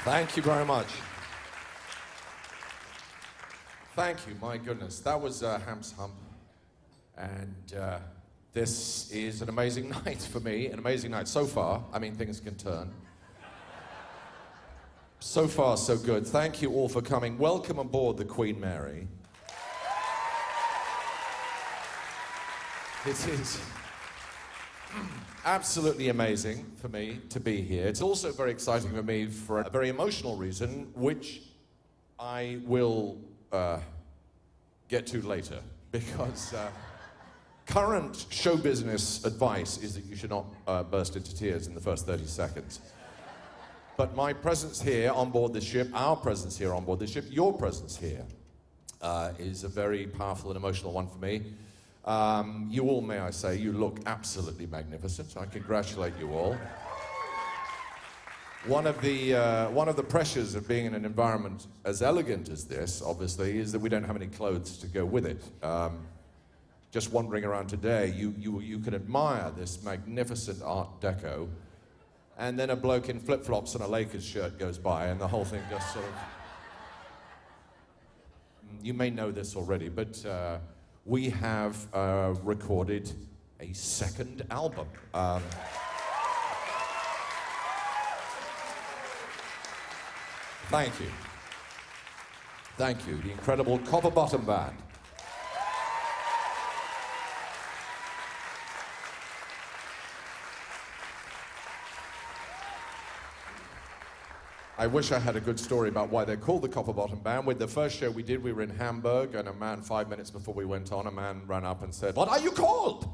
Thank you very much. Thank you, my goodness. That was Hamp's Hump. And this is an amazing night for me, an amazing night so far. I mean, things can turn. So far, so good. Thank you all for coming. Welcome aboard the Queen Mary. It is absolutely amazing for me to be here. It's also very exciting for me for a very emotional reason, which I will get to later, because current show business advice is that you should not burst into tears in the first 30 seconds. But my presence here on board the ship, our presence here on board the ship, your presence here, is a very powerful and emotional one for me. You all, may I say, you look absolutely magnificent. I congratulate you all. One of the pressures of being in an environment as elegant as this, obviously, is that we don't have any clothes to go with it. Just wandering around today, you can admire this magnificent Art Deco, and then a bloke in flip-flops and a Lakers shirt goes by, and the whole thing just sort of... You may know this already, but we have recorded a second album. Thank you. Thank you. The incredible Copper Bottom Band. I wish I had a good story about why they're called the Copper Bottom Band. With the first show we did, we were in Hamburg, and 5 minutes before we went on, a man ran up and said, "What are you called?"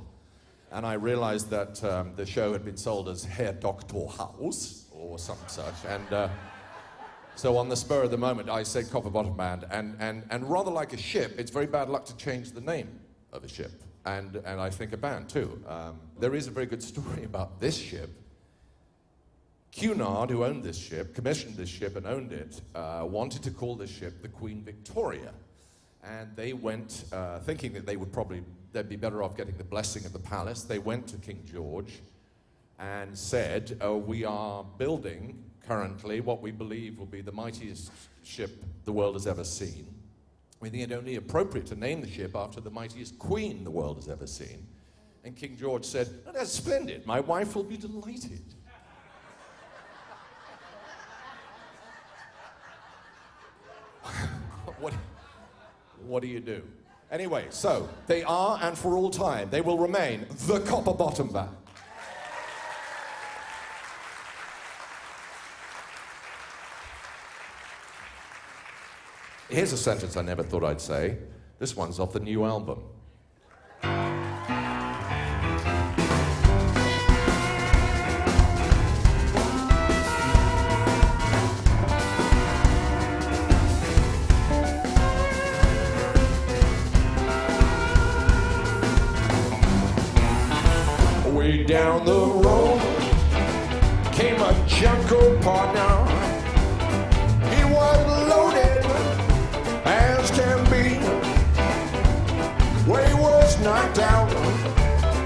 And I realized that the show had been sold as Herr Dr. House, or some such, and so on the spur of the moment, I said Copper Bottom Band, and rather like a ship, it's very bad luck to change the name of a ship, and I think a band too. There is a very good story about this ship. Cunard, who owned this ship, commissioned this ship and owned it, wanted to call this ship the Queen Victoria. And they went, thinking that they'd be better off getting the blessing of the palace. They went to King George and said, we are building currently what we believe will be the mightiest ship the world has ever seen. We think it only appropriate to name the ship after the mightiest queen the world has ever seen. And King George said, "Oh, that's splendid. My wife will be delighted." What do you do? Anyway, so they are, and for all time, they will remain the Copper Bottom Band. Here's a sentence I never thought I'd say. This one's off the new album. Way down the road came a Junco Partner. He was loaded as can be. When he was knocked out,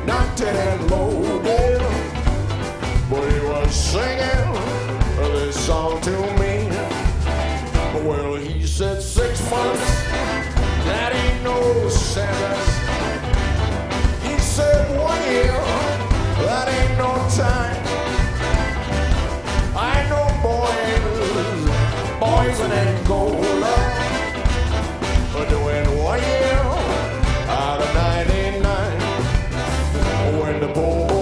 knocked and loaded, but he was singing this song to me. Well, he said 6 months, that ain't no sentence. He said 1 year, that ain't no time. I know boys in Angola are doing 1 year out of 99. When the boy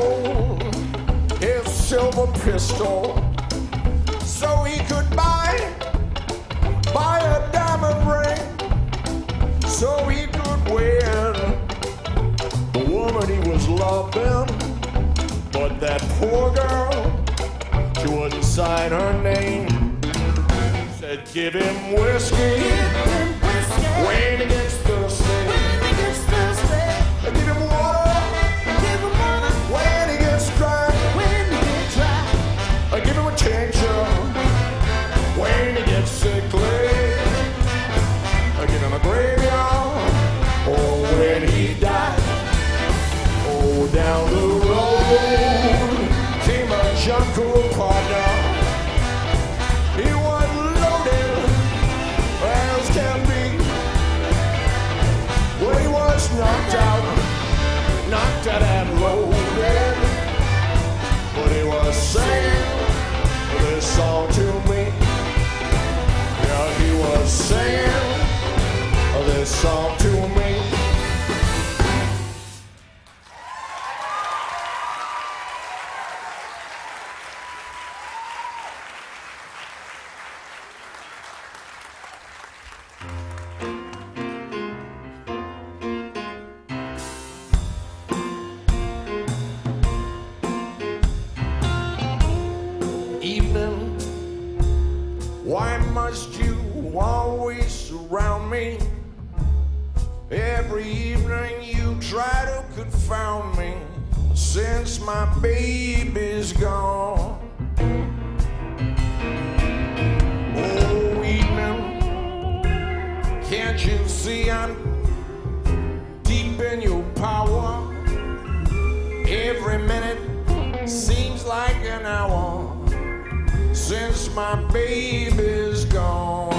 sold his silver pistol so he could buy a diamond ring, so he could win the woman he was loving. But that poor girl, she wouldn't sign her name. Said, give him whiskey, Wayne against thirsty. Give him water, Wayne against dry. Give him a changer, Wayne against sickly. Give him a graveyard, oh, when he died. Oh, down the road came a Junco Partner. He was loaded as can be. Well, he was knocked out and loaded. But he was singing this song to me. Yeah, he was singing this song to me. Evening, why must you always surround me? Every evening you try to confound me since my baby's gone. Oh, evening, can't you see I'm deep in your power? Every minute seems like an hour since my baby's gone.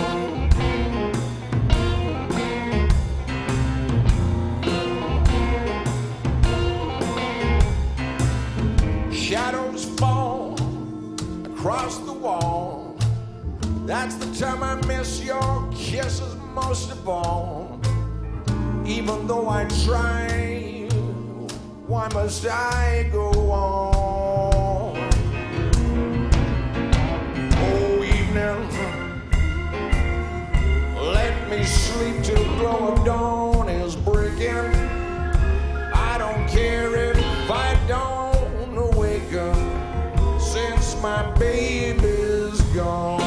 Shadows fall across the wall. That's the time I miss your kisses most of all. Even though I try, why must I go on? Oh, evening, let me sleep till glow of dawn is breaking. I don't care if I don't awaken since my baby's gone.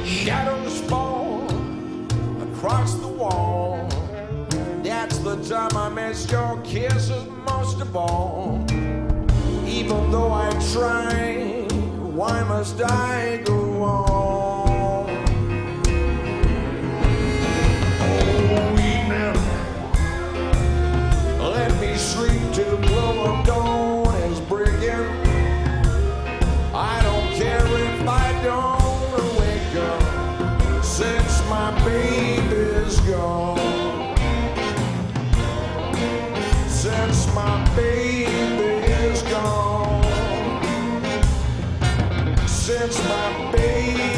Shadows fall across the wall. That's the time I miss your kisses most of all. Even though I try, why must I go on? Oh, evening, let me sleep till the glow of dawn is breaking. I don't care if I don't awaken since my baby's gone. Since my baby's gone. Since my baby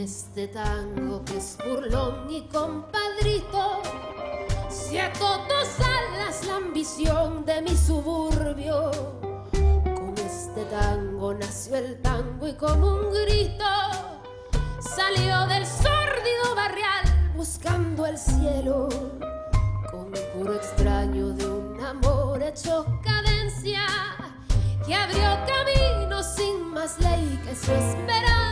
este tango que es burlón y compadrito, si a todos alas la ambición de mi suburbio. Con este tango nació el tango y como un grito salió del sórdido barrial buscando el cielo, con el puro extraño de un amor hecho cadencia que abrió camino sin más ley que su esperanza.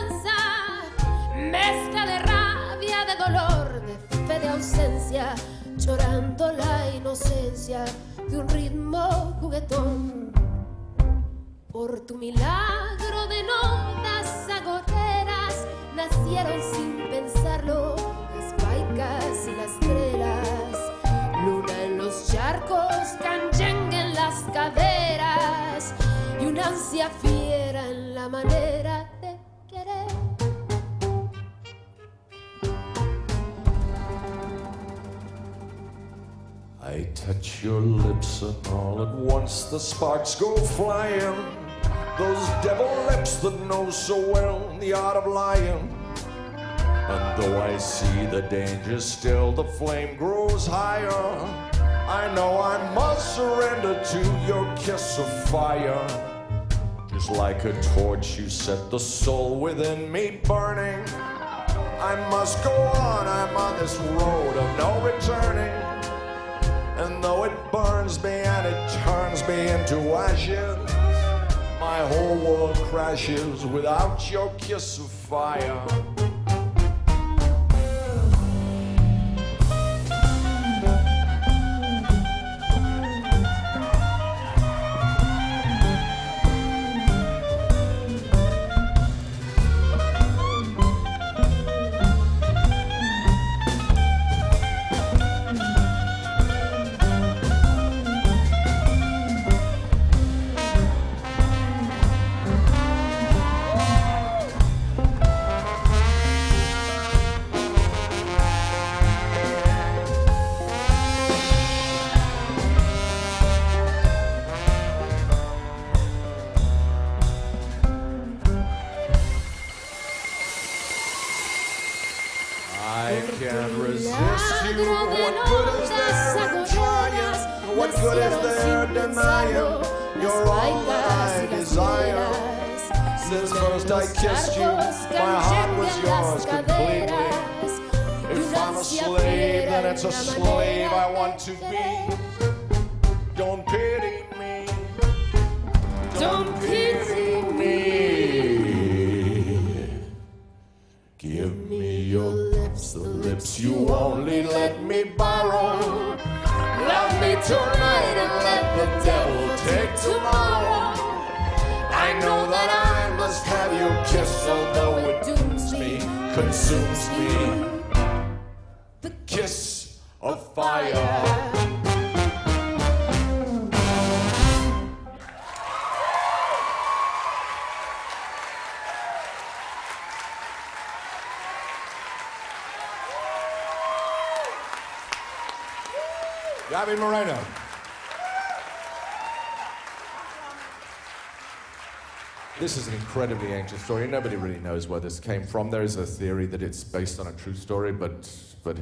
Mezcla de rabia, de dolor, de fe, de ausencia, llorando la inocencia de un ritmo juguetón. Por tu milagro de notas agoreras nacieron sin pensarlo las paicas y las trelas. Luna en los charcos, canchengue en las caderas y una ansia fiera en la manera de querer. I touch your lips and all at once the sparks go flying. Those devil lips that know so well the art of lying. And though I see the danger still, the flame grows higher. I know I must surrender to your kiss of fire. Just like a torch you set the soul within me burning. I must go on, I'm on this road of no returning. And though it burns me and it turns me into ashes, my whole world crashes without your kiss of fire. What good is there denying you're all that I desire? Since first I kissed you, my heart was yours completely. If I'm a slave, then it's a slave I want to be. Don't pity me. Don't pity me. Give me your lips, the lips you only let me borrow. Love me tonight and let the devil take tomorrow. I know that I must have your kiss, although it dooms me, consumes me. The kiss of fire. Gabby Moreno. This is an incredibly ancient story. Nobody really knows where this came from. There is a theory that it's based on a true story, but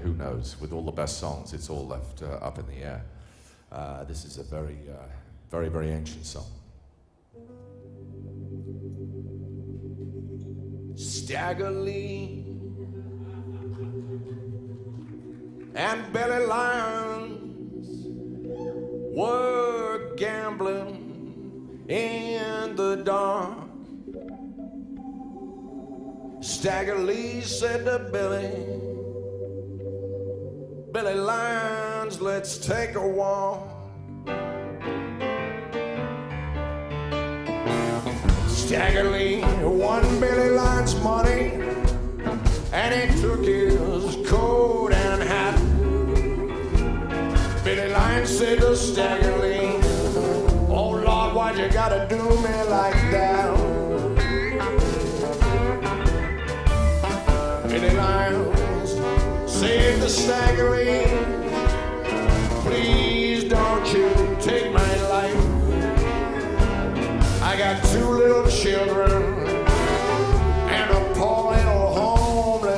who knows? With all the best songs, it's all left up in the air. This is a very, very ancient song. Staggerlee and Billy Lyons were gambling in the dark. Staggerlee said to Billy Lyons, let's take a walk. Staggerlee won Billy Lyons money, and he took his coat and hat. Billy Lyons said to Staggerlee, oh Lord, why'd you gotta do me like that? Billy Lyons said to Staggerlee, please don't you take my life. I got 2 little children and a poor little homeless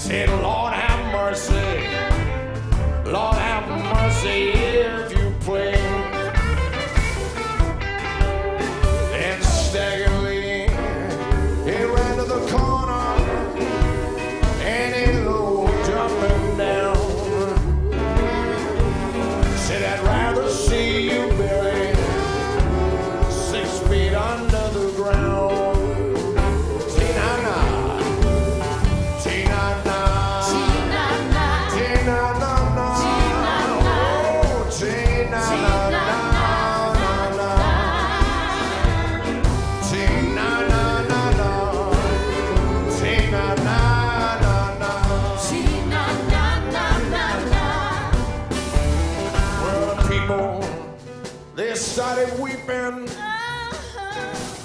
Said, Lord have mercy, Lord have mercy if you play. And Staggerlee, he ran to the corner and he looked up and down. Said, I'd rather see you buried 6 feet under the ground. Started weeping,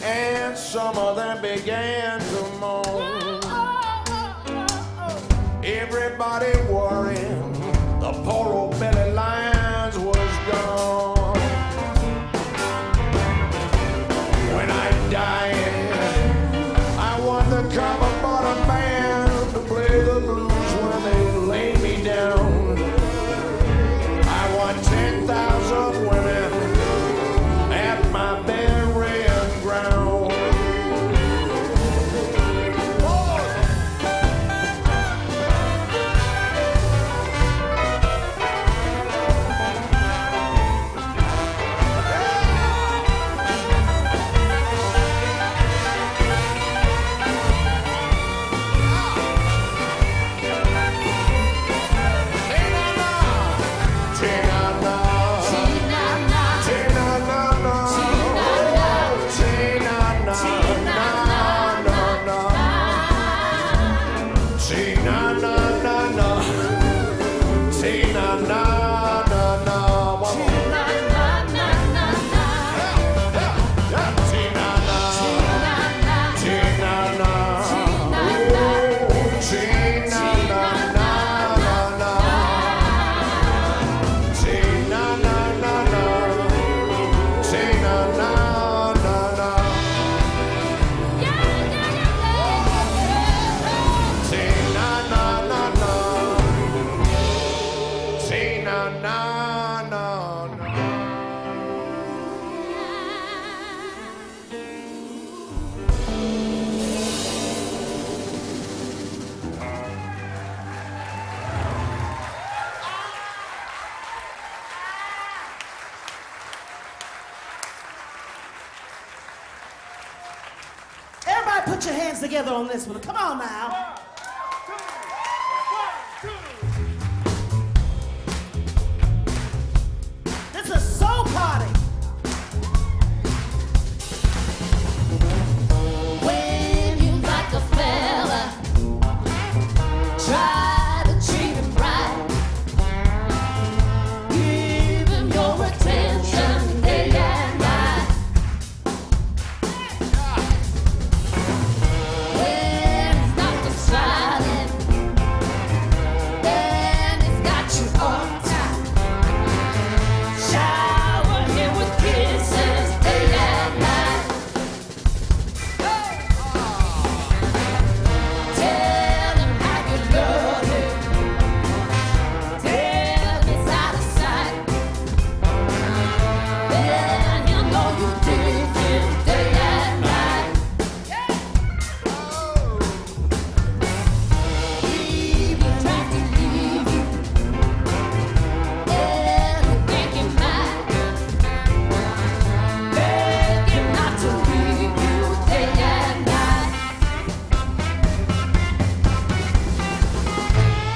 and some of them began to moan. Everybody worrying, the poor old belly lines was gone. When I died, I want the copper bottom band to play the blues when they lay me down. I want 10,000 women at my burying ground. Put your hands together on this one. Come on now. This is a soul party. When you like a fella, try to treat him right. Give him your attention day and night. When he's not deciding, then he's got you uptight. Shower him with kisses day and night. Tell him how you love him. Tell him it's out of sight. Then he'll know you did him day and night. Even tried to leave you, and you think he might. Beg him not to leave you day and night.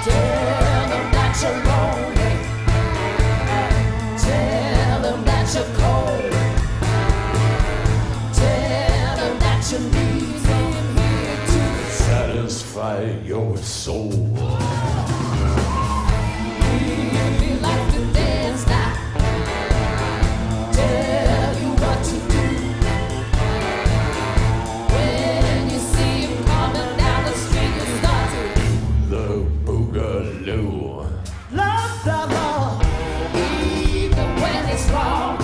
Tell him that you're lonely. Tell him that you're cold. Tell him that you need him here to Satisfy your soul. really like to dance now. Tell you what to do. When you see him coming down the street, you start to The Boogaloo. Love the Lord. even when it's wrong.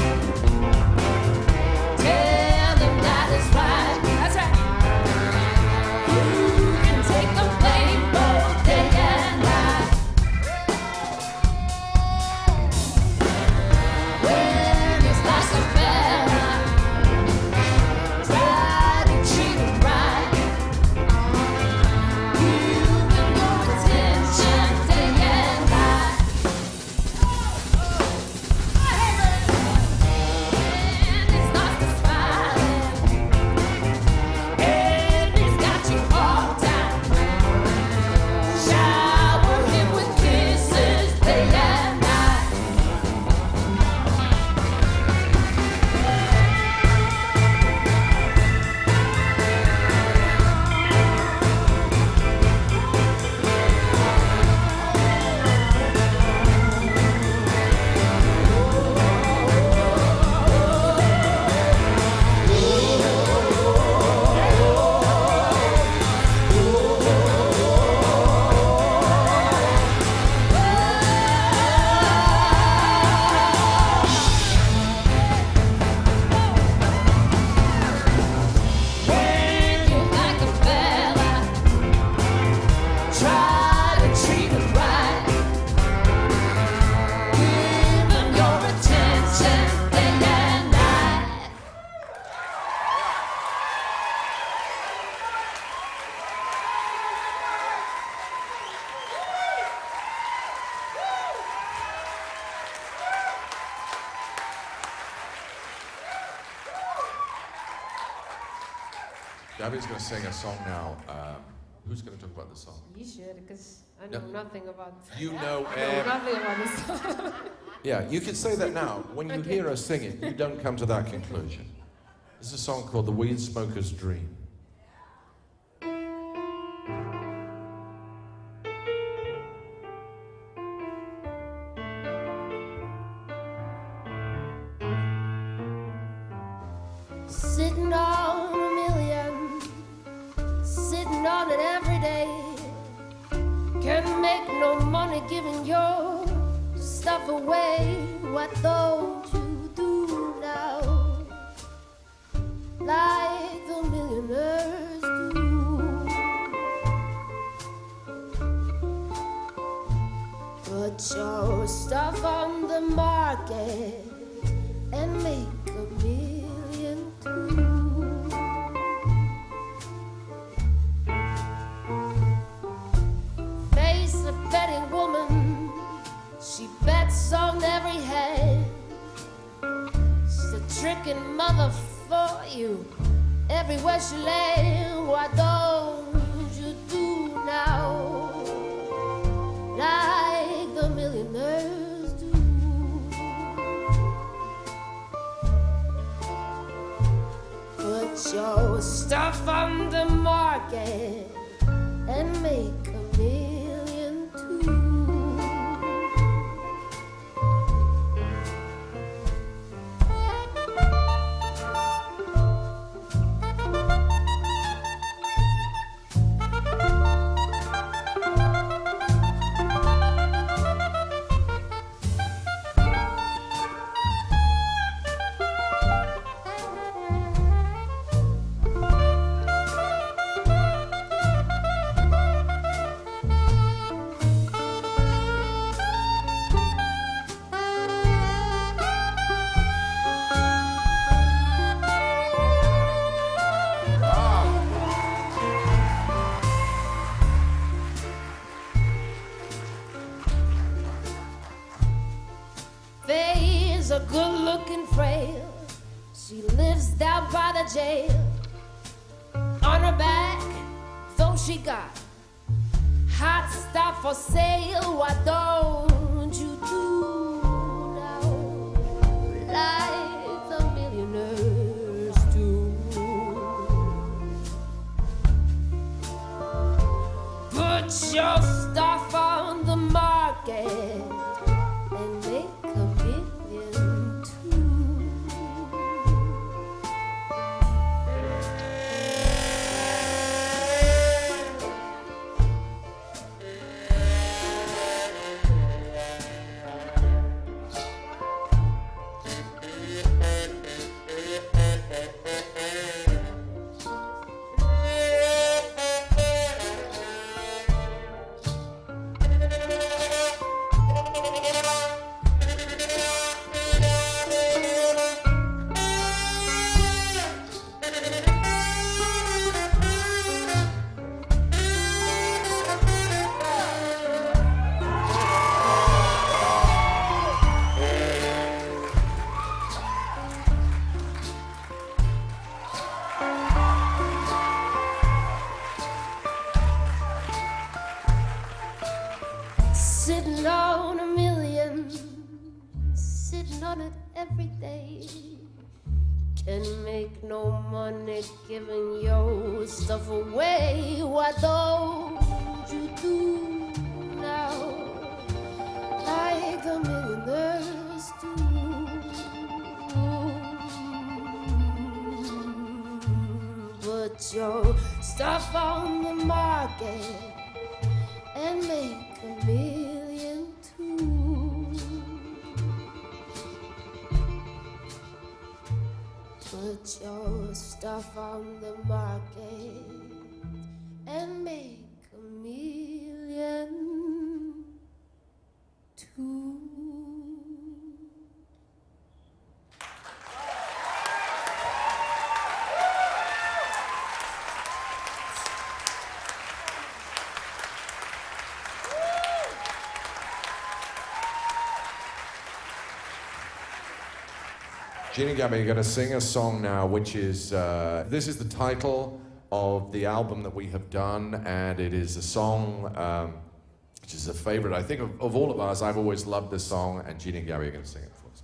Tell him that it's right. That's right. You can take the blame both day Gabby's going to sing a song now. Who's going to talk about the song? You should, because I know nothing about. You know nothing about this song. Yeah, you can say that now. When you hear us sing it, you don't come to that conclusion. This is a song called The Weed Smoker's Dream. Sitting on a million, sitting on it every day. Can't make no money giving your stuff away. What don't you do now, like the millionaires do? Put your stuff on the market and make a million too. Face a betting woman, she bets on every hand. She's a tricking mother for you everywhere she lands. What don't you do now, like the millionaires do? Put your stuff on the market and make a million too. Faye's a good-looking frail. She lives down by the jail. On her back, though she got hot stuff for sale. What don't you do now, like the millionaires do? Put your stuff on the market and make a million too. Sitting on a million, sitting on it every day. Can make no money giving your stuff away. What don't you do now, like the millionaires do? Put your stuff on the market and make a million too. Put your stuff on the market and make a million too. Gene and Gabby are going to sing a song now, which is, this is the title of the album that we have done, and it is a song which is a favorite, I think, of all of us. I've always loved this song, and Jeannie and Gary are going to sing it for us.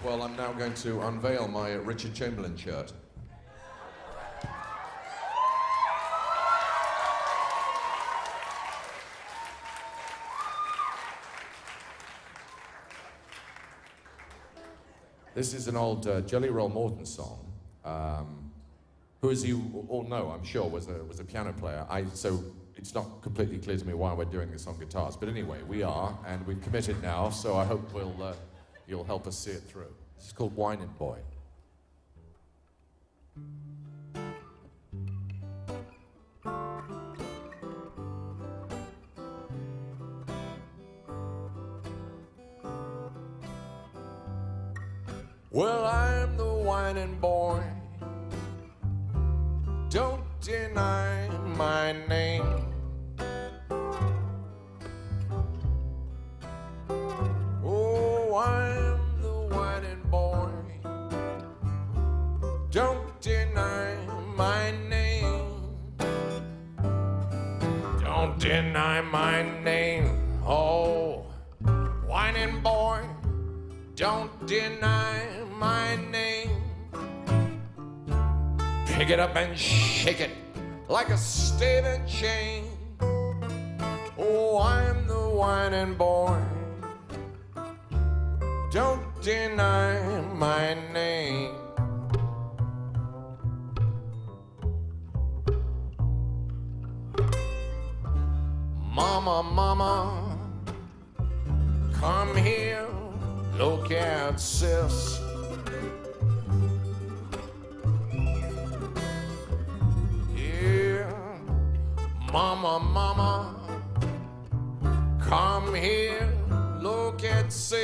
Well, I'm now going to unveil my Richard Chamberlain shirt. This is an old Jelly Roll Morton song, who, as you all know, I'm sure, was a piano player. So it's not completely clear to me why we're doing this on guitars. But anyway, we are, and we've committed now, so I hope you'll help us see it through. This is called Winin Boy. Well, I'm the whining boy. Don't deny my name. Oh, I'm the whining boy. Don't deny my name. Don't deny my name. Oh, whining boy. Don't deny my name. Pick it up and shake it like a state chain. Oh, I'm the whining boy. Don't deny my name. Mama, mama, come here, look at sis. Yeah, mama, mama, come here, look at sis.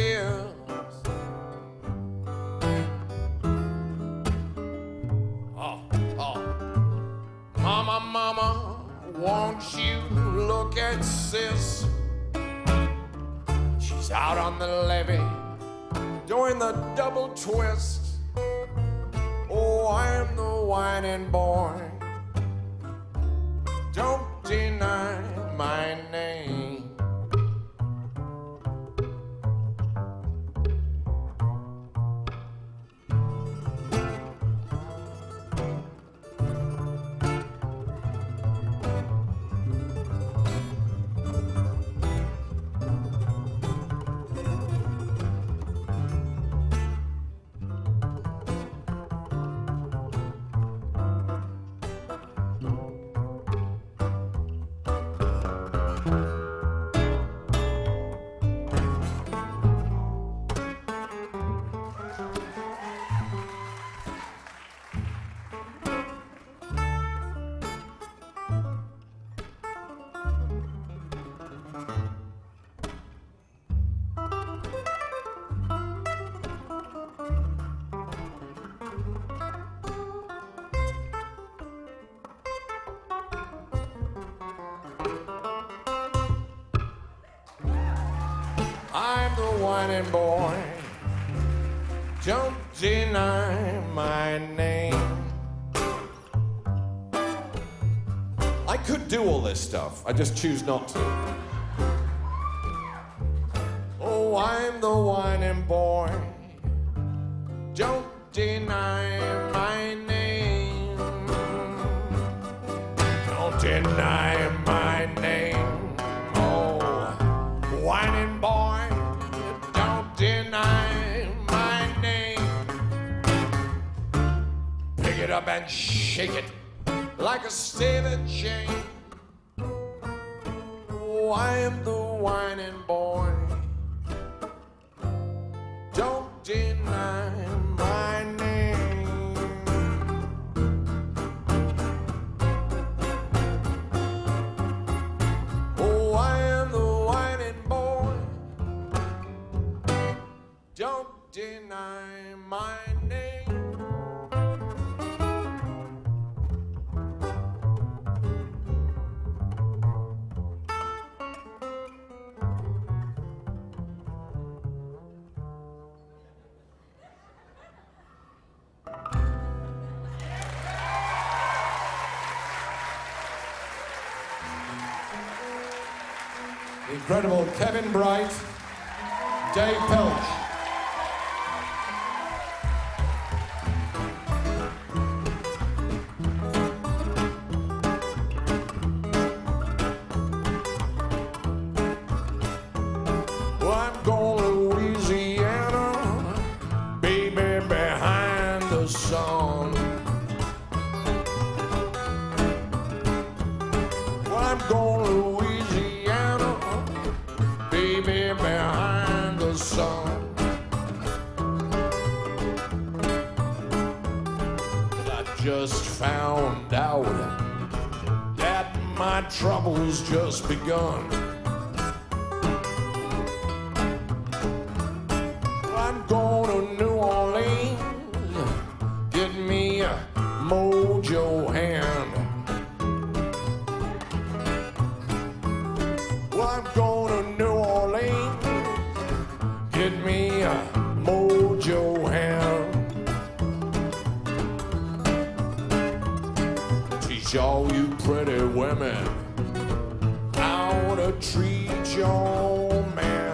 Mama, mama, won't you look at sis? She's out on the levee, doing the double twist. Oh, I'm the whining boy. Don't deny my name. I'm the whining boy. Don't deny my name. I could do all this stuff. I just choose not to. Oh, I'm the whining boy. Don't deny my name. Don't deny my name. Oh, whining boy. Deny my name. Pick it up and shake it like a stated chain. Oh, I am the whining boy. Don't deny my name. Oh, I am the whining boy. Don't deny my name. The incredible Kevin Bright, Dave Pelch. Just found out that my trouble's just begun. I'm going to New Orleans, get me a mojo hand. Well, I'm going to New Orleans, get me a mojo hand. All you pretty women how to treat your man.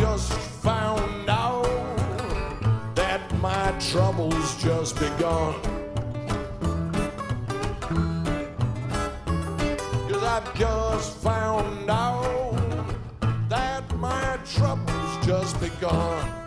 just found out that my trouble's just begun. 'Cause I've just found out that my trouble's just begun.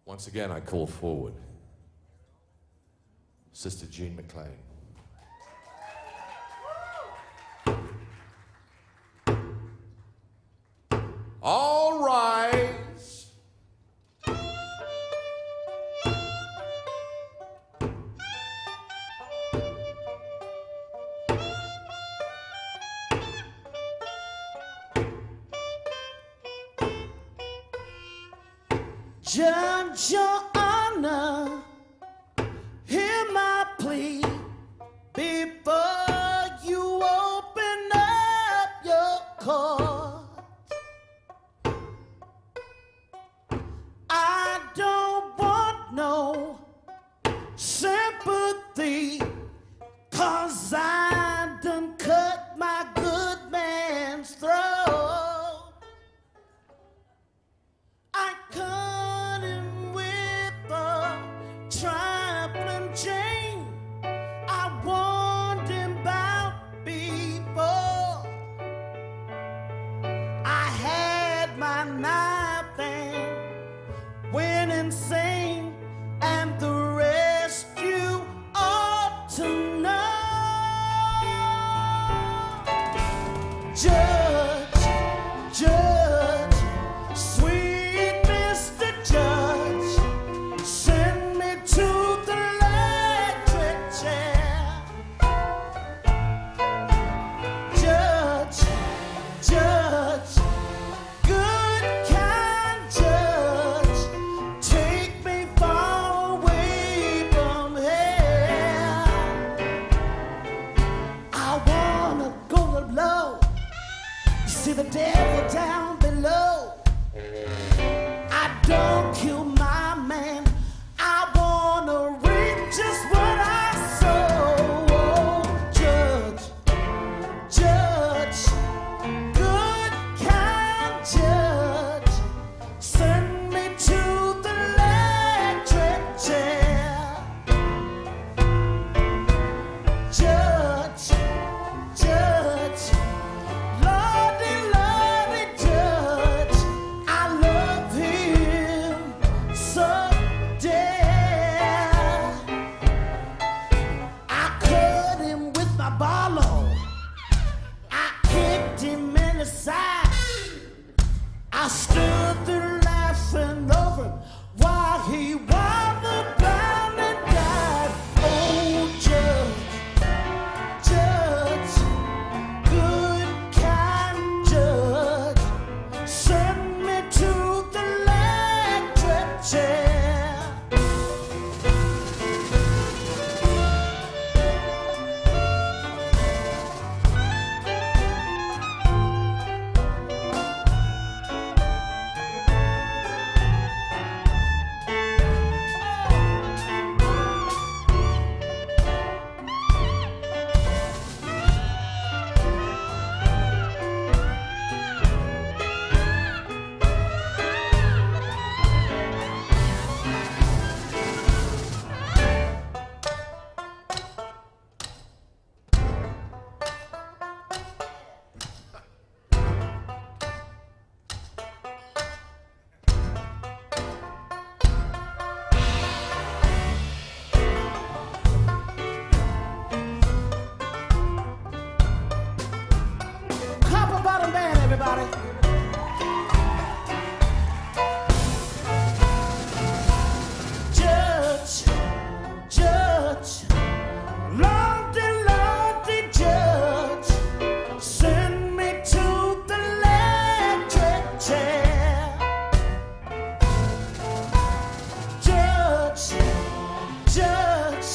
Once again, I call forward Sister Jean McLean. All rise. Judge, your honor, hear my plea before you open up your court. I don't want no sympathy, 'cause I done cut my good man's throat. I cut him with a trifling chain. I warned him about before. I had my knife and went insane, and the rest you ought to know. Judge, judge, sweet Mr. Judge, send me to the electric chair. Judge, judge, good kind judge, take me far away from here. I wanna go low, see the devil down below. I don't kill my man, I wanna reap just what I sow. Oh, judge, judge, good kind judge, send me to the electric chair. Judge, judge, Lordy, Lordy, judge, I love him so dear. I cut him with my barlow, I kicked him in the side. I stood there laughing over him while he wobbled down and died. Oh, judge, judge, good kind judge, send me to the electric chair. Copper bottom band, everybody. Judge, judge, Lordy, Lordy, judge, send me to the electric chair. Judge, judge,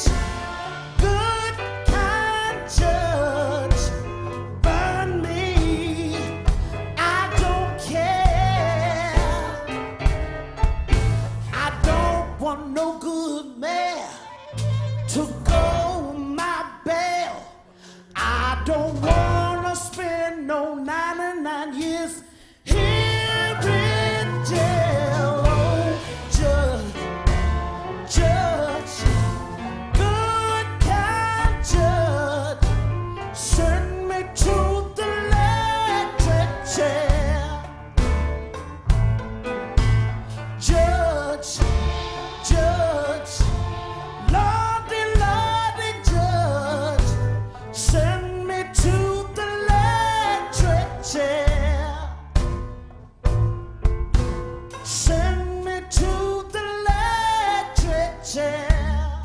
to go my bail. I don't wanna spend no 99 years here in jail. Oh, judge, judge, good kind judge, send me to the electric chair. Judge, judge, Lordy, Lordy, judge, send me to the electric chair. Send me to the electric chair.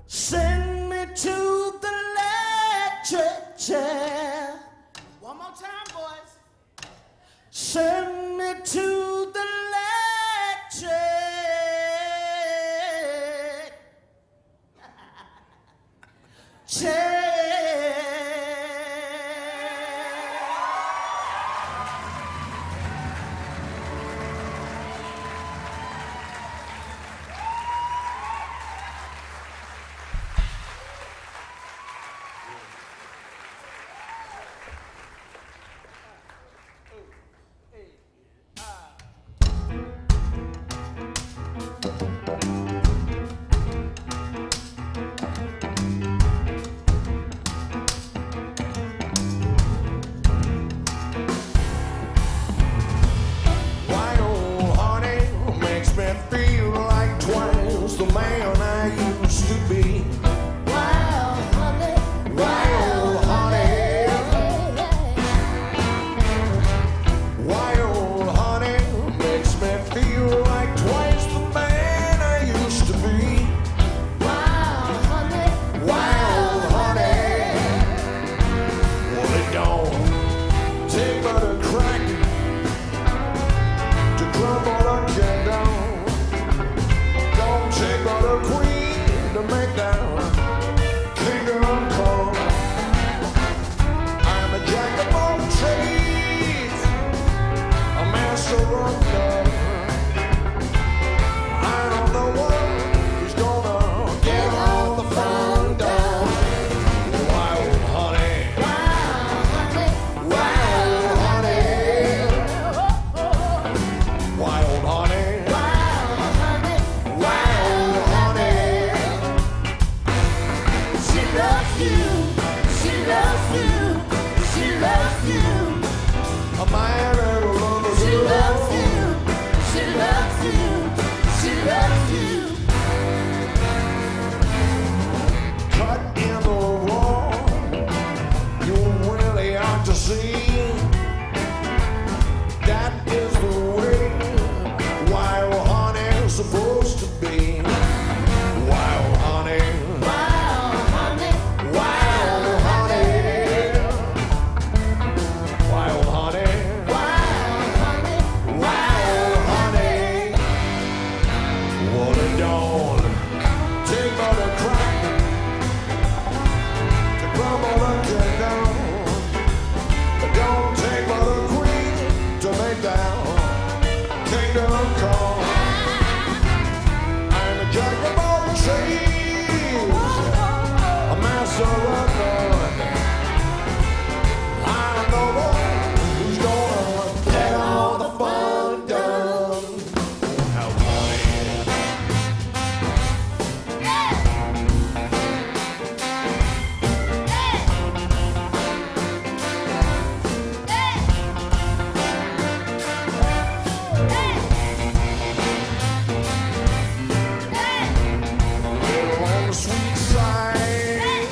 Send me to the electric chair. One more time, boys. Send me to the electric chair. Why, oh, honey, makes me feel like twice the man I used to be. Wow, honey. Why, oh, honey, why, oh, honey, makes me feel like twice the man I used to be. Wow, honey. Why, oh, honey, well, it don't take but a crack to crumble a kingdom. Don't take but a queen to make that kingdom come. I'm a jack of all trades, a master of none. I don't know what who's gonna get all the fun done. Wild honey, wild honey, wild honey, wild honey. She loves you, she loves you, she loves you. A man that'll love us She loves all. you, she loves you, she loves you. Cut in the wall, you really ought to see. That is the way wild honey's supposed to be. Wild honey, Wow, honey, wild honey, wild honey, wow, honey. wild honey. Well, it don't take but a crack to crumble a kingdom. It don't take but a queen to make that kingdom come. I'm a jack of all trades, a master of none. I'm the one who's gonna get all the fun done. How funny. Little on the sweet side,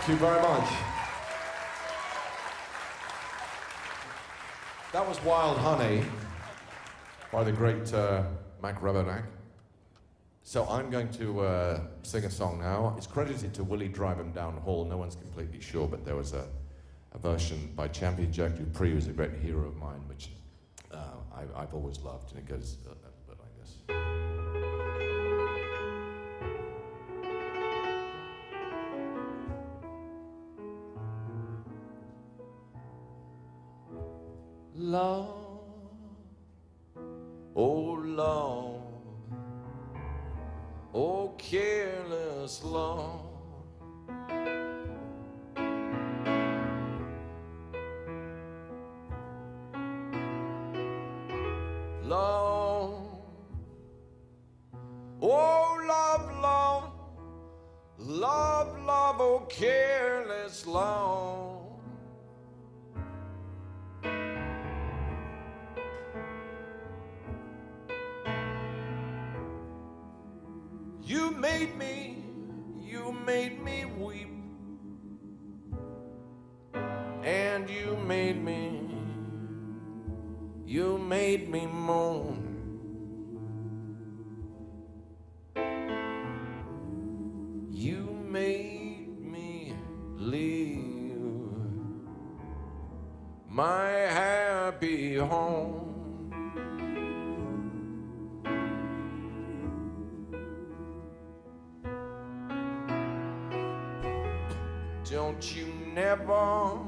you very much. That was Wild Honey by the great Mac Rebenack. So I'm going to sing a song now. It's credited to Willie Drive 'Em Down Hall. No one's completely sure, but there was a version by Champion Jack Dupree, who's a great hero of mine, which I've always loved, and it goes a bit like this. Lord, oh Lord, oh careless Lord, Lord, oh love, Lord, love, love, oh careless Lord. You made me weep, and you made me moan. You made me leave my happy home. Don't you never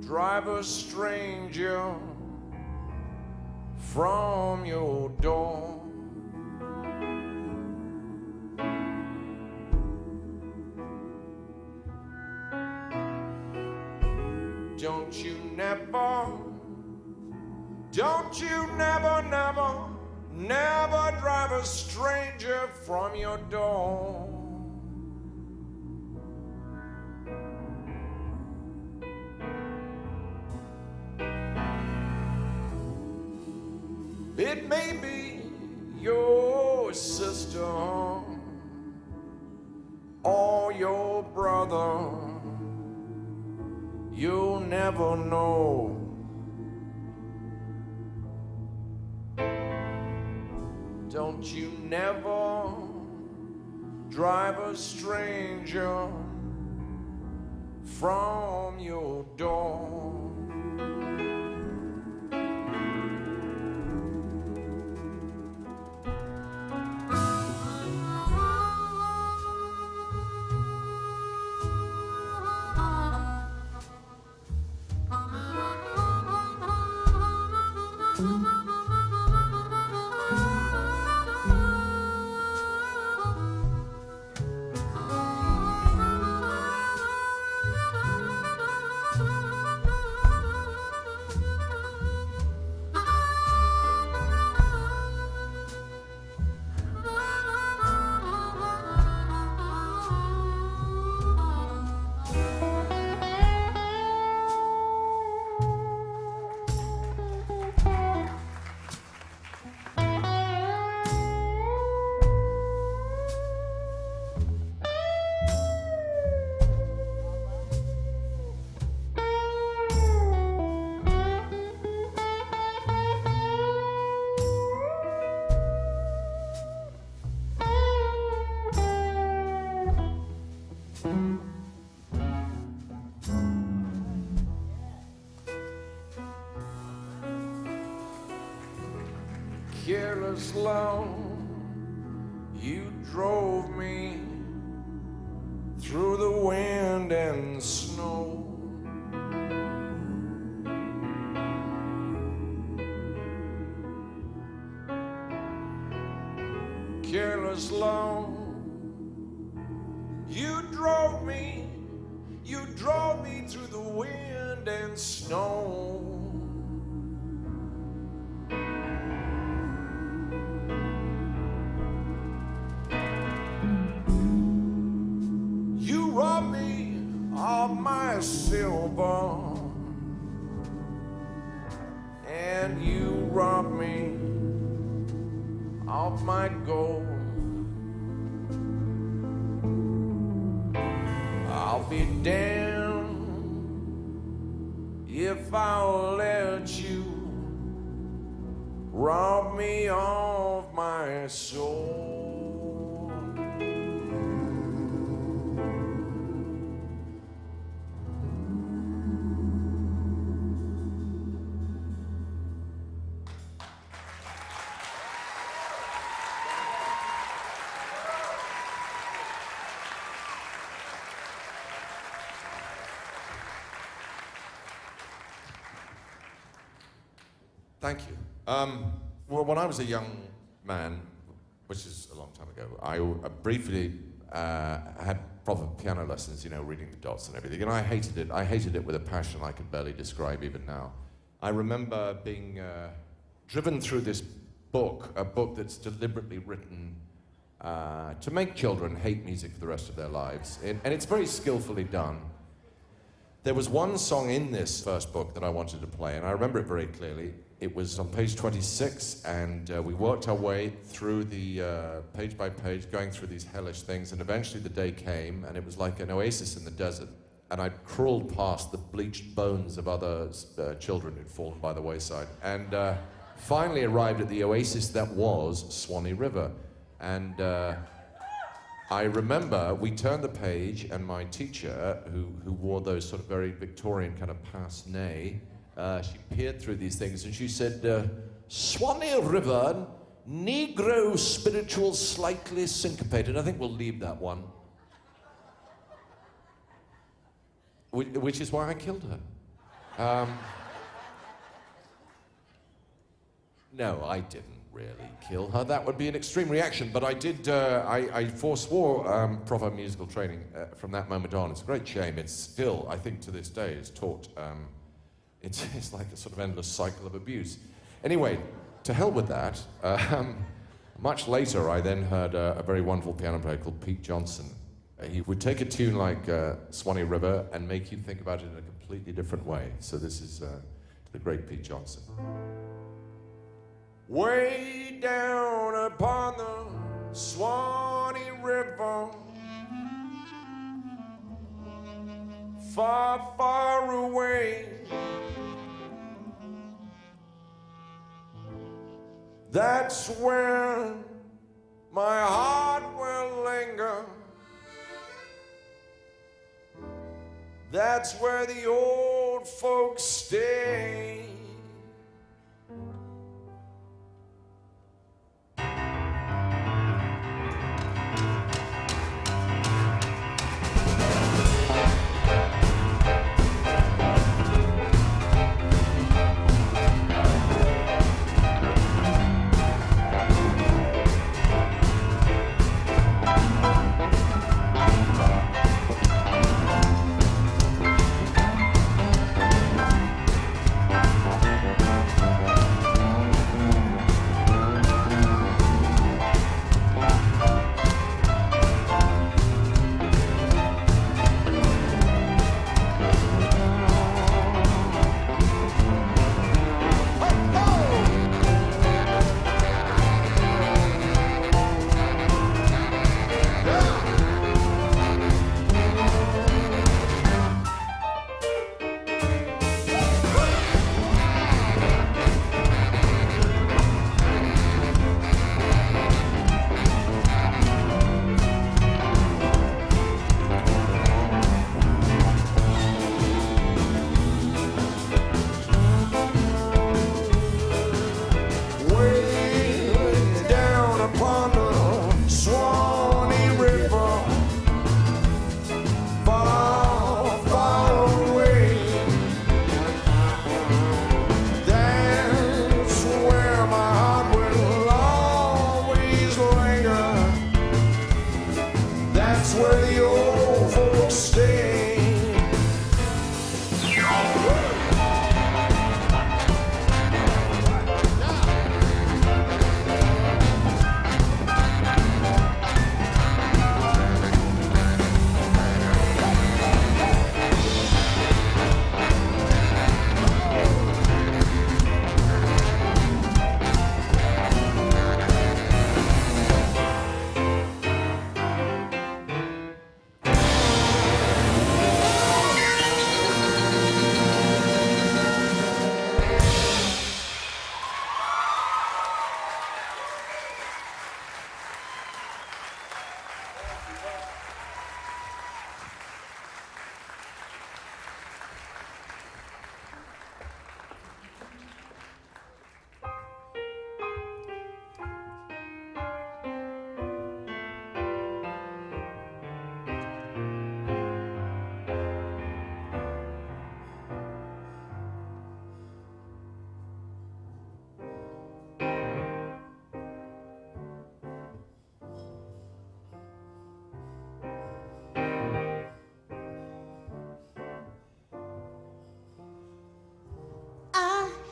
drive a stranger from your door. Don't you never drive a stranger from your door. It may be your sister or your brother, you'll never know. Don't you never drive a stranger from your door. Careless love, you drove me through the wind and snow. Careless love, you drove me through the wind and snow. My silver, and you robbed me of my gold. I'll be be damned if I'll let you rob me of my soul. Thank you. Well, when I was a young man, which is a long time ago, I briefly had proper piano lessons, you know, reading the dots and everything, and I hated it. I hated it with a passion I can barely describe even now. I remember being driven through this book, a book that's deliberately written to make children hate music for the rest of their lives, and it's very skillfully done. There was one song in this first book that I wanted to play, and I remember it very clearly. It was on page 26, and we worked our way through the page by page, going through these hellish things, and eventually the day came, and it was like an oasis in the desert, and I crawled past the bleached bones of other children who'd fallen by the wayside, and finally arrived at the oasis that was Swanee River. And I remember we turned the page, and my teacher, who wore those sort of very Victorian kind of pince-nez, she peered through these things and she said, Swanee River, Negro spiritual slightly syncopated. I think we'll leave that one. Which is why I killed her. No, I didn't really kill her. That would be an extreme reaction, but I did, I forswore proper musical training from that moment on. It's a great shame. It's still, I think to this day, is taught. It's like a sort of endless cycle of abuse. Anyway, to hell with that. Much later, I then heard a very wonderful piano player called Pete Johnson. He would take a tune like Swanee River and make you think about it in a completely different way. So this is the great Pete Johnson. Way down upon the Swanee River, far, far away, that's where my heart will linger. That's where the old folks stay.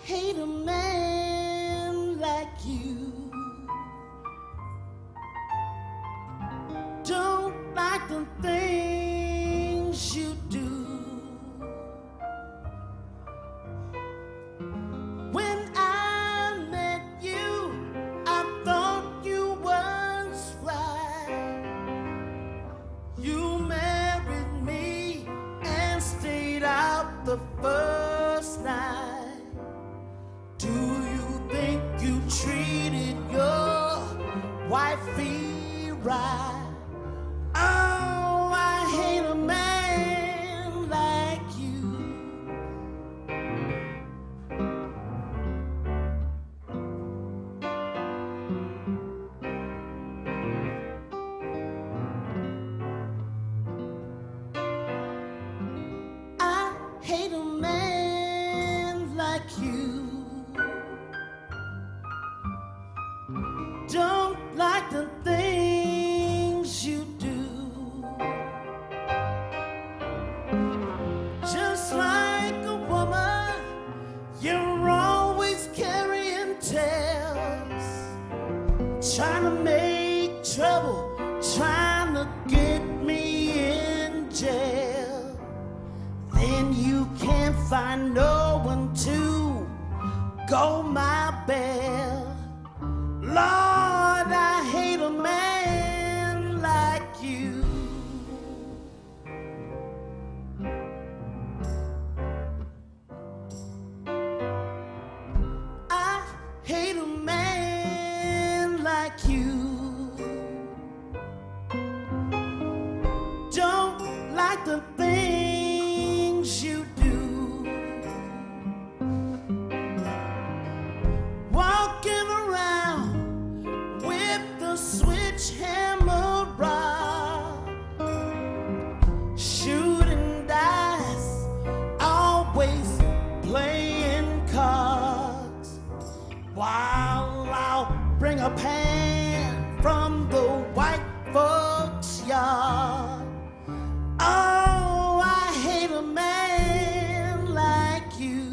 hate a man like you. Don't like the things you do. When I met you, I thought you was right. You married me and stayed out the first night. Do you think you treated your wifey right? Oh, I hate a man like you. I hate a man like you. Don't like the things you do. Just like a woman, you're always carrying tales, trying to make trouble, trying to get me in jail. Then you can't find no one to go my bail. Lord, I hate a man like you. I hate a man like you. Don't like the things you do. Walking around with the switch hammer rod, shooting dice, always playing cards, while I'll bring a pan from the white folks' yard. Oh, I hate a man like you.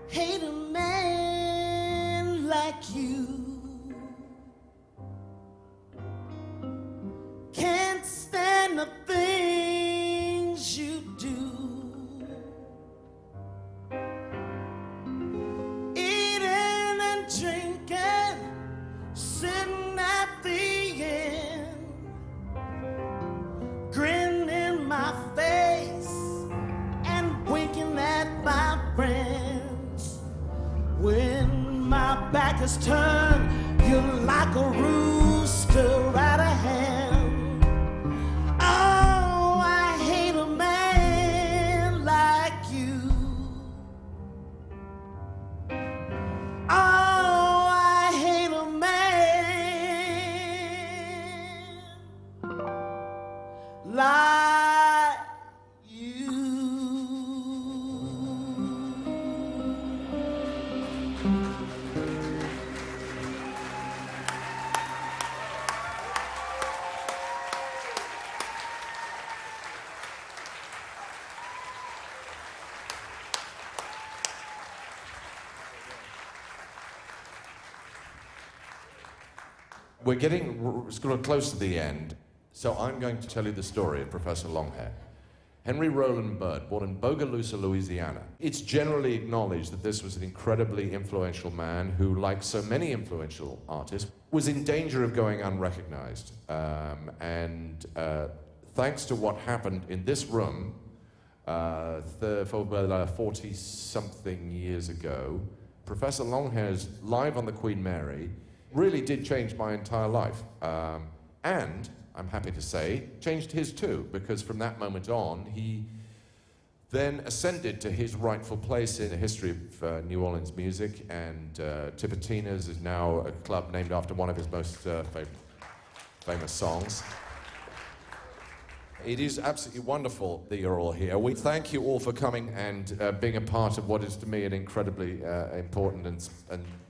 Hate a man like you. Can't stand the things you do. Eating and drinking, sitting at the end, grinning in my face and winking at my friends. When my back is turned, you're like a rooster at a hen. Oh, I hate a man like you. Oh, I hate a man like you. We're getting sort of close to the end, so I'm going to tell you the story of Professor Longhair. Henry Roland Bird, born in Bogalusa, Louisiana. It's generally acknowledged that this was an incredibly influential man who, like so many influential artists, was in danger of going unrecognized. Thanks to what happened in this room 40-something years ago, Professor Longhair's Live on the Queen Mary really did change my entire life. And I'm happy to say, changed his too, because from that moment on, he then ascended to his rightful place in the history of New Orleans music, and Tipitina's is now a club named after one of his most famous songs. It is absolutely wonderful that you're all here. We thank you all for coming and being a part of what is to me an incredibly important and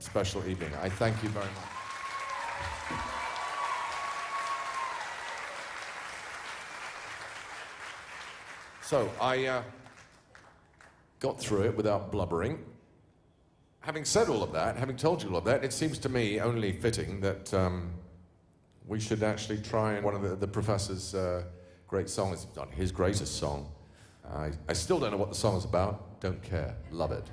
special evening. I thank you very much. So I got through it without blubbering. Having said all of that, having told you all of that, it seems to me only fitting that we should actually try one of the professor's great songs. It's not his greatest song. I still don't know what the song is about. Don't care. Love it.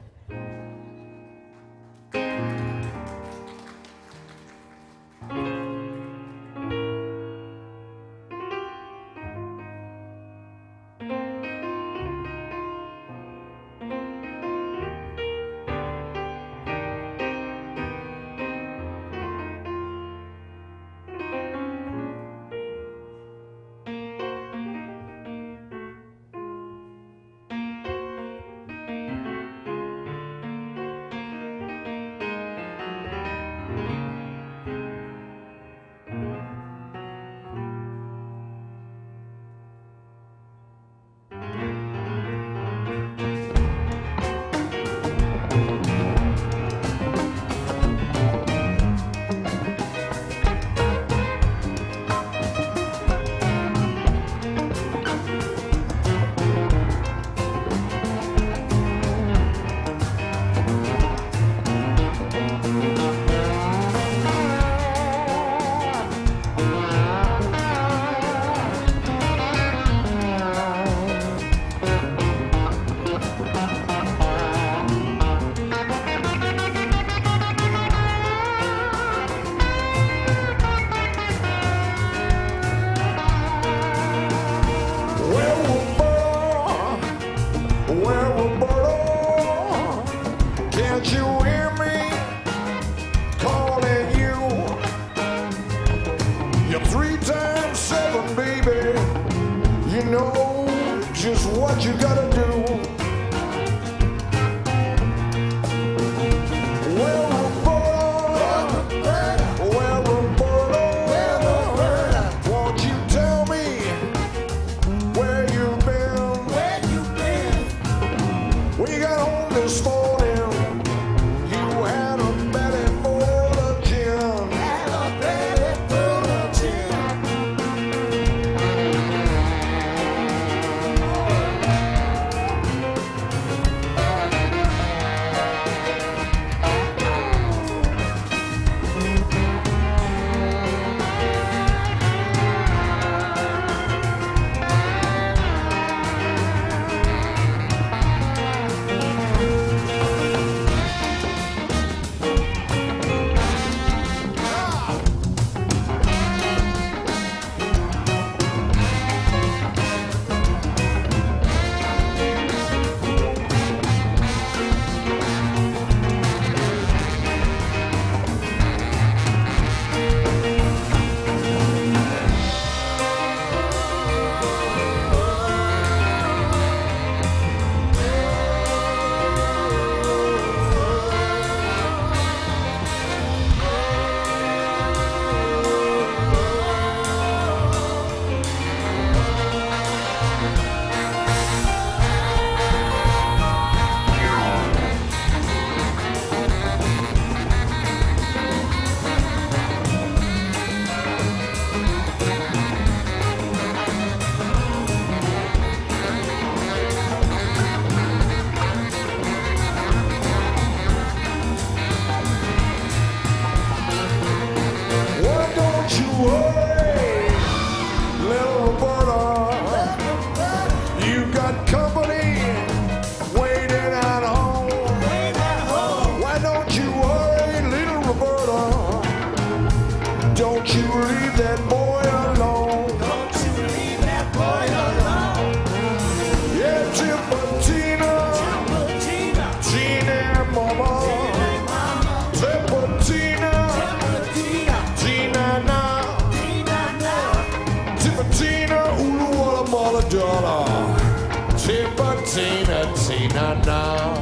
Tipitina, Tina, na.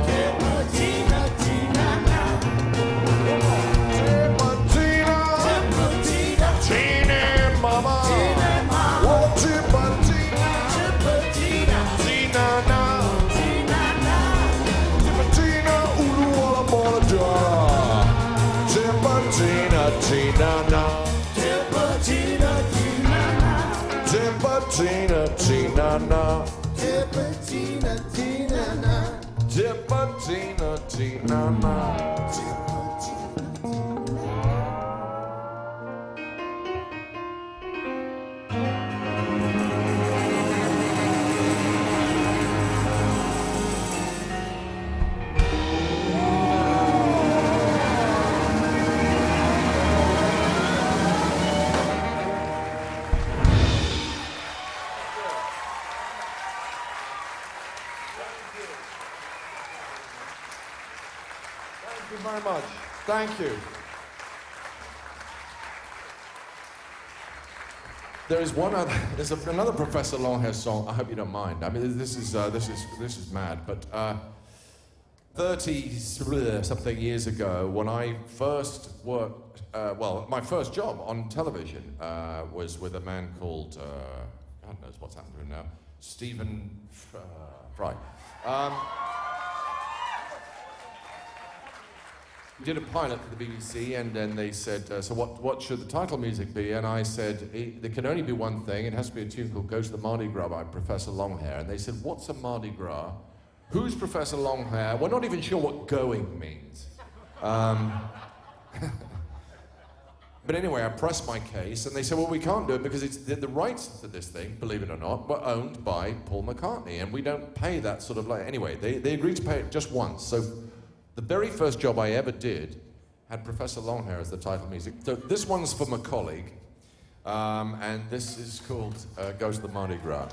Tipitina, Tina, na. Tipitina, Tipitina, Tina, mama. Tina, mama. Oh, Tipitina, Tipitina, Tina, na. Tina, na. Tipitina, ulu wala mola da. Tipitina, Tina, na. Tipitina, Tina, na. Tipitina, Tina, na. Tipitina, Tina, na. Tipitina, Tina, na. Thank you very much. Thank you. There is one other. There's another Professor Longhair song. I hope you don't mind. I mean, this is mad. But 30-something years ago, when I first worked, my first job on television was with a man called God knows what's happened to him now, Stephen Fry. We did a pilot for the BBC, and then they said, so what should the title music be? And I said, there can only be one thing. It has to be a tune called Go to the Mardi Gras by Professor Longhair. And they said, what's a Mardi Gras? Who's Professor Longhair? We're not even sure what going means. But anyway, I pressed my case, and they said, well, we can't do it because the rights to this thing, believe it or not, were owned by Paul McCartney, and we don't pay that sort of Anyway, they agreed to pay it just once. So the very first job I ever did had Professor Longhair as the title music. So this one's for my colleague, and this is called Go to the Mardi Gras.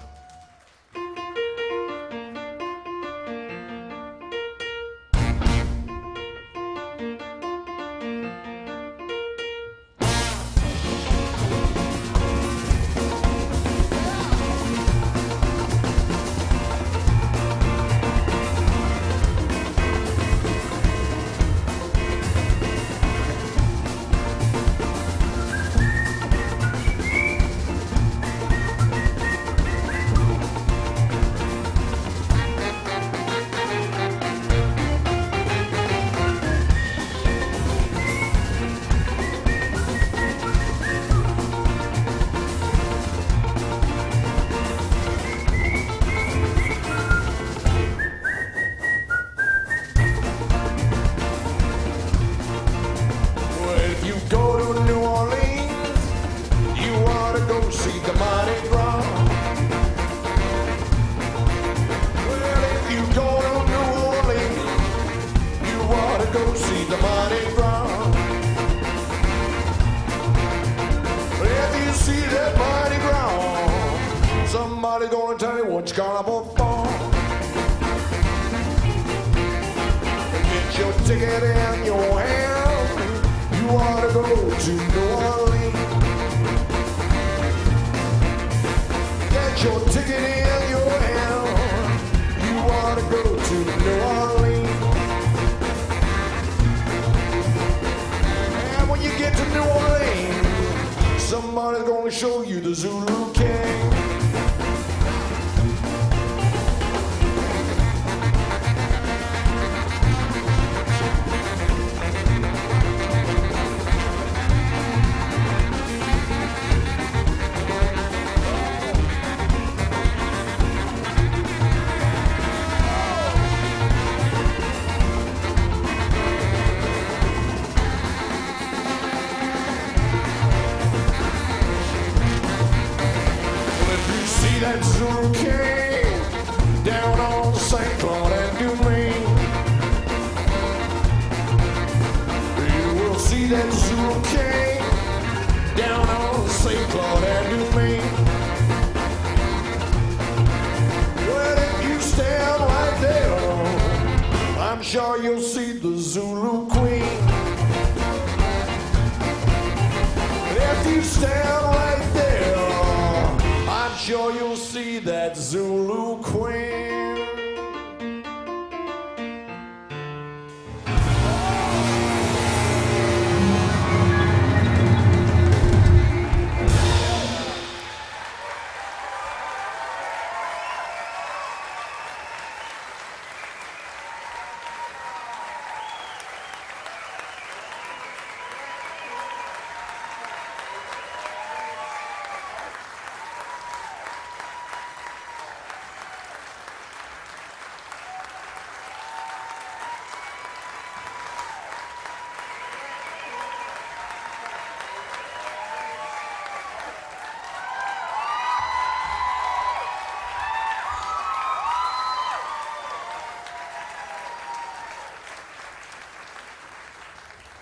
Sure you'll see that Zulu queen.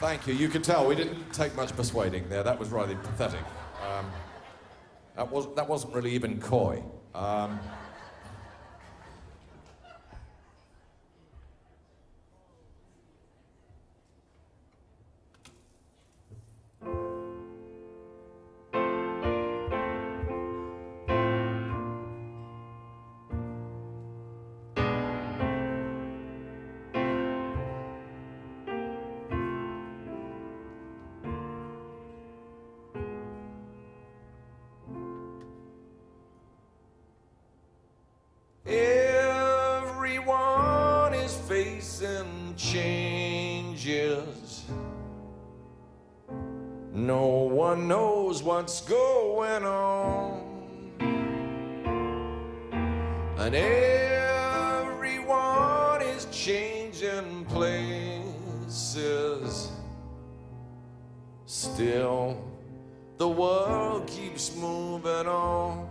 Thank you. You can tell we didn't take much persuading there. That was rather pathetic. That wasn't really even coy. Everyone is facing changes. No one knows what's going on. And everyone is changing places. Still, the world keeps moving on.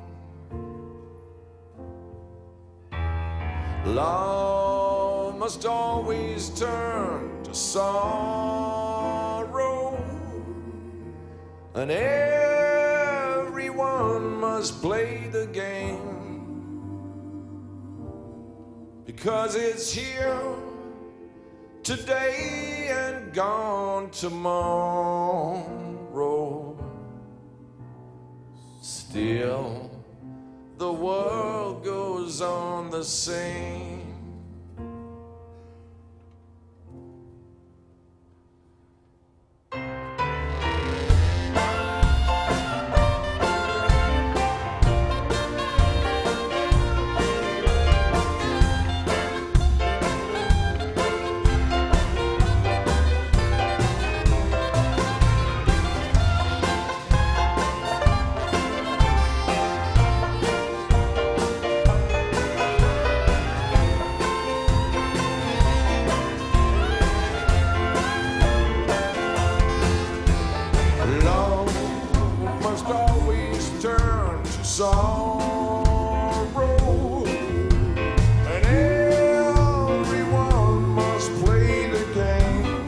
Love must always turn to sorrow, and everyone must play the game, because it's here today and gone tomorrow. Still, the world goes on the same. Sorrow, and everyone must play the game,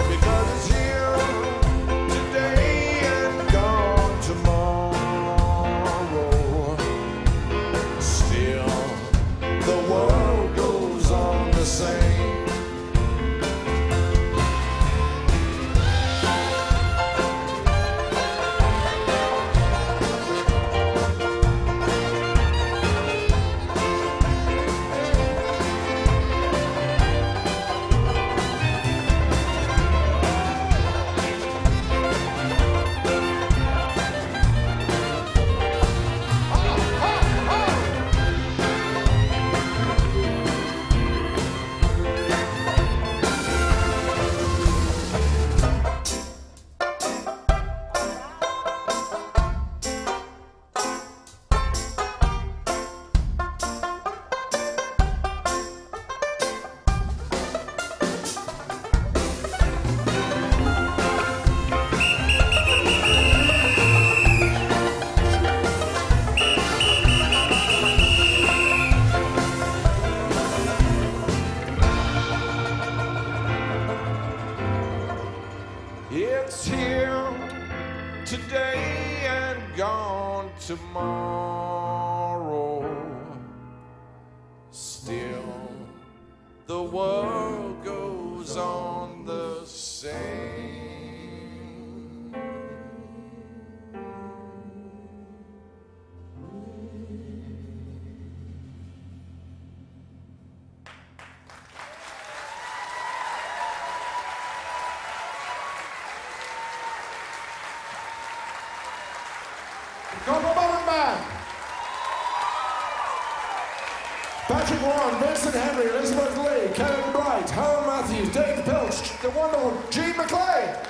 because it's here today and gone tomorrow. Still, the world goes on the same. It's here today and gone tomorrow. Still, the world goes on the same. Patrick Warren, Vincent Henry, Elizabeth Lee, Kevin Bright, Howard Matthews, Dave Pilch, the wonderful Gene McClain.